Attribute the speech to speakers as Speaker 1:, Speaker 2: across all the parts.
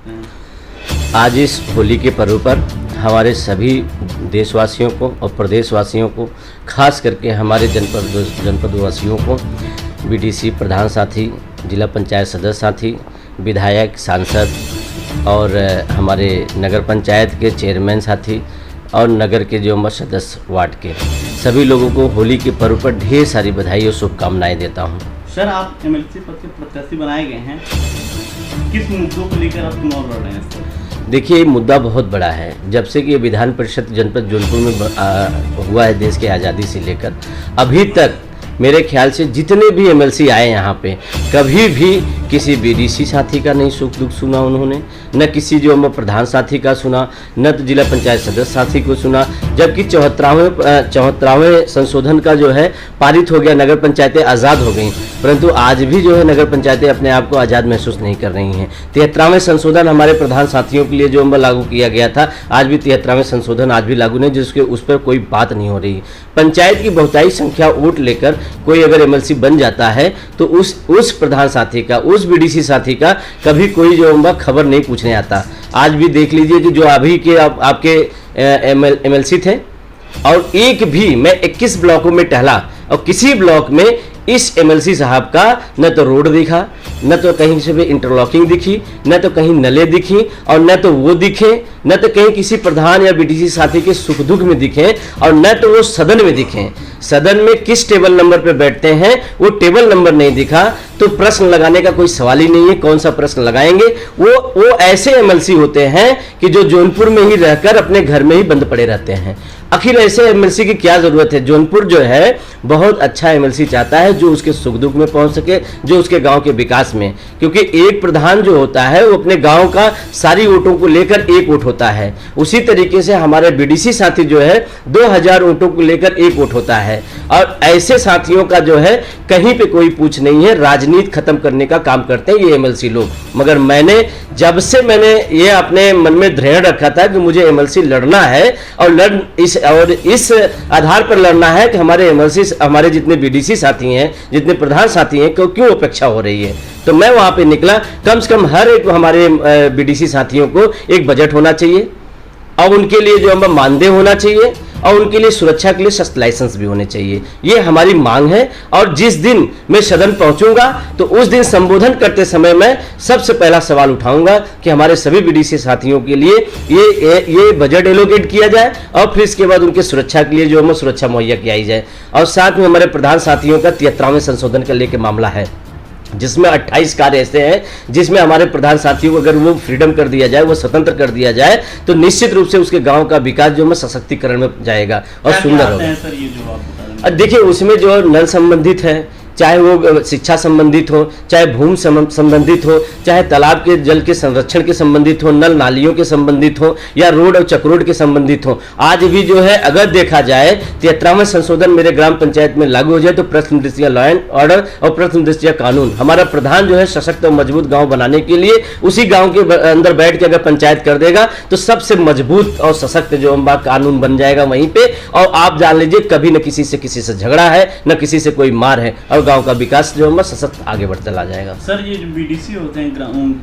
Speaker 1: सकते हैं?
Speaker 2: आज इस होली के पर्व पर हमारे सभी देशवासियों को और प्रदेशवासियों को, खास करके हमारे जनपदवासियों को बीडीसी प्रधान साथी, जिला पंचायत सदस्य साथी, विधायक, सांसद और हमारे नगर पंचायत के चेयरमैन साथी और नगर के जो सदस्य वार्ड के सभी लोगों को होली के पर्व पर ढेर सारी बधाई और शुभकामनाएं देता हूं।
Speaker 1: सर, आप एमएलसी पद के प्रत्याशी बनाए गए हैं, किस मुद्दों को लेकर आप चुनाव लड़ रहे हैं सर?
Speaker 2: देखिए, ये मुद्दा बहुत बड़ा है। जब से कि ये विधान परिषद जनपद जौनपुर में हुआ है, देश की आज़ादी से लेकर अभी तक मेरे ख्याल से जितने भी एमएलसी आए यहाँ पे, कभी भी किसी बीडीसी साथी का नहीं सुख दुख सुना उन्होंने, न किसी जो प्रधान साथी का सुना, न तो जिला पंचायत सदस्य साथी को सुना। जबकि 74वें संशोधन का जो है पारित हो गया, नगर पंचायतें आज़ाद हो गई, परंतु आज भी जो है नगर पंचायतें अपने आप को आज़ाद महसूस नहीं कर रही हैं। 73वें संशोधन हमारे प्रधान साथियों के लिए जो लागू किया गया था, आज भी 73वें संशोधन आज भी लागू नहीं, जिसके उस पर कोई बात नहीं हो रही। पंचायत की बहुतायी संख्या वोट लेकर कोई अगर एमएलसी बन जाता है तो उस प्रधान साथी का, उस बीडीसी साथी का कभी कोई जो खबर नहीं पूछने आता। आज भी देख लीजिए कि जो अभी के आपके एमएलसी थे, और एक भी, मैं 21 ब्लॉकों में टहला और किसी ब्लॉक में इस एमएलसी साहब का न तो रोड दिखा, न तो कहीं से भी इंटरलॉकिंग दिखी, न तो कहीं नले दिखी, और न तो वो दिखे, न तो कहीं किसी प्रधान या बीडीसी साथी के सुख दुख में दिखे, और न तो वो सदन में दिखे। सदन में किस टेबल नंबर पे बैठते हैं वो टेबल नंबर नहीं दिखा तो प्रश्न लगाने का कोई सवाल ही नहीं है। कौन सा प्रश्न लगाएंगे? वो ऐसे एमएलसी होते हैं कि जो जौनपुर में ही रहकर अपने घर में ही बंद पड़े रहते हैं। आखिर ऐसे एमएलसी की क्या जरूरत है? जौनपुर जो है बहुत अच्छा एमएलसी चाहता है जो उसके सुख दुख में पहुंच सके, जो उसके गांव के विकास में, क्योंकि एक प्रधान जो होता है वो अपने गांव का सारी वोटों को लेकर एक वोट होता है। उसी तरीके से हमारे बीडीसी साथी जो है 2000 वोटों को लेकर एक वोट होता है, और ऐसे साथियों का जो है कहीं पे कोई पूछ नहीं है। राजनीति खत्म करने का काम करते हैं ये एमएलसी लोग। मगर जब से मैंने ये अपने मन में दृढ़ रखा था कि मुझे एमएलसी लड़ना है, और इस आधार पर लड़ना है कि हमारे एमएलसी, हमारे जितने बीडीसी साथी हैं, जितने प्रधान साथी हैं, क्यों अपेक्षा हो रही है, तो मैं वहां पे निकला। कम से कम हर एक हमारे बीडीसी साथियों को एक बजट होना चाहिए, और उनके लिए जो मानदेय होना चाहिए, और उनके लिए सुरक्षा के लिए शस्त्र लाइसेंस भी होने चाहिए। ये हमारी मांग है। और जिस दिन मैं सदन पहुंचूंगा तो उस दिन संबोधन करते समय मैं सबसे पहला सवाल उठाऊंगा कि हमारे सभी बीडीसी साथियों के लिए ये बजट एलोकेट किया जाए, और फिर इसके बाद उनके सुरक्षा के लिए जो सुरक्षा मुहैया की जाए। और साथ में हमारे प्रधान साथियों का 73वें संशोधन का लेकर मामला है, जिसमें 28 कार्य ऐसे हैं जिसमें हमारे प्रधान साथियों को अगर वो फ्रीडम कर दिया जाए, वो स्वतंत्र कर दिया जाए, तो निश्चित रूप से उसके गांव का विकास जो सशक्तिकरण में जाएगा और सुंदर होगा। देखिए, उसमें जो नल संबंधित है, चाहे वो शिक्षा संबंधित हो, चाहे भूमि संबंधित हो, चाहे तालाब के जल के संरक्षण के संबंधित हो, नल नालियों के संबंधित हो, या रोड और चक्रोड के संबंधित हो। आज भी जो है अगर देखा जाए 73वां संशोधन मेरे ग्राम पंचायत में लागू हो जाए तो प्रथम दृष्टया लॉ एंड ऑर्डर और प्रथम दृष्टया कानून, हमारा प्रधान जो है सशक्त और मजबूत गाँव बनाने के लिए उसी गाँव के अंदर बैठ के अगर पंचायत कर देगा तो सबसे मजबूत और सशक्त जो कानून बन जाएगा वहीं पे। और आप जान लीजिए, कभी न किसी से झगड़ा है, न किसी से कोई मार है, और गांव का विकास जो है सशक्त आगे बढ़ता चला जाएगा।
Speaker 1: सर, ये जो बीडीसी होते हैं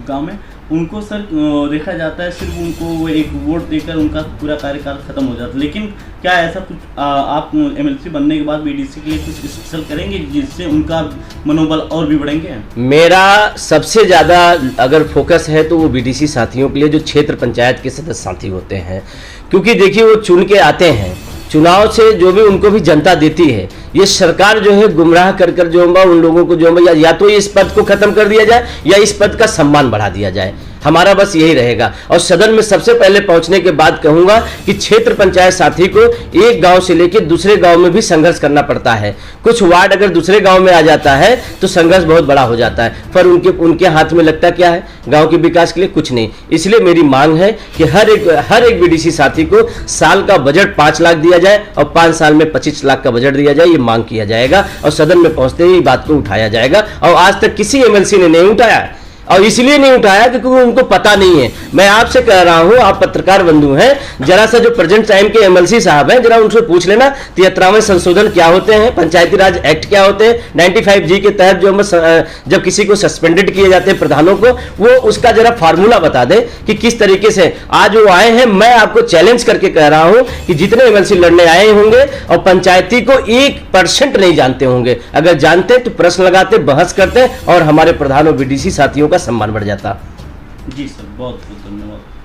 Speaker 1: गांव में, उनको सर देखा जाता है सिर्फ उनको वो एक वोट देकर उनका पूरा कार्यकाल खत्म हो जाता है, लेकिन क्या ऐसा कुछ आप एमएलसी बनने के बाद बीडीसी के लिए कुछ स्पेशल करेंगे जिससे उनका मनोबल और भी बढ़ेंगे? मेरा
Speaker 2: सबसे ज़्यादा अगर फोकस है तो वो बीडीसी साथियों के लिए जो क्षेत्र पंचायत के सदस्य साथी होते हैं, क्योंकि देखिए वो चुन के आते हैं, चुनाव से जो भी उनको भी जनता देती है। ये सरकार जो है गुमराह कर जो उन लोगों को जो या तो इस पद को खत्म कर दिया जाए या इस पद का सम्मान बढ़ा दिया जाए। हमारा बस यही रहेगा। और सदन में सबसे पहले पहुंचने के बाद कहूंगा कि क्षेत्र पंचायत साथी को एक गांव से लेकर दूसरे गांव में भी संघर्ष करना पड़ता है। कुछ वार्ड अगर दूसरे गांव में आ जाता है तो संघर्ष बहुत बड़ा हो जाता है, पर उनके हाथ में लगता क्या है? गांव के विकास के लिए कुछ नहीं। इसलिए मेरी मांग है कि हर एक बीडीसी साथी को साल का बजट 5 लाख दिया जाए और 5 साल में 25 लाख का बजट दिया जाए। ये मांग किया जाएगा और सदन में पहुंचते ही बात को उठाया जाएगा। और आज तक किसी एमएलसी ने नहीं उठाया। और इसलिए नहीं उठाया क्योंकि उनको पता नहीं है। मैं आपसे कह रहा हूं, आप पत्रकार बंधु हैं, जरा सा जो प्रेजेंट टाइम के एमएलसी साहब हैं, जरा उनसे पूछ लेना 73वें संशोधन क्या होते हैं, पंचायती राज एक्ट क्या होते हैं, 95G के तहत जो जब किसी को सस्पेंडेड किए जाते हैं प्रधानों को, वो उसका जरा फार्मूला बता दे कि किस तरीके से आज वो आए हैं। मैं आपको चैलेंज करके कह रहा हूं कि जितने एमएलसी लड़ने आए होंगे और पंचायती को 1% नहीं जानते होंगे, अगर जानते तो प्रश्न लगाते, बहस करते और हमारे प्रधान और बीडीसी साथियों का सम्मान बढ़ जाता।
Speaker 1: जी सर, बहुत बहुत धन्यवाद।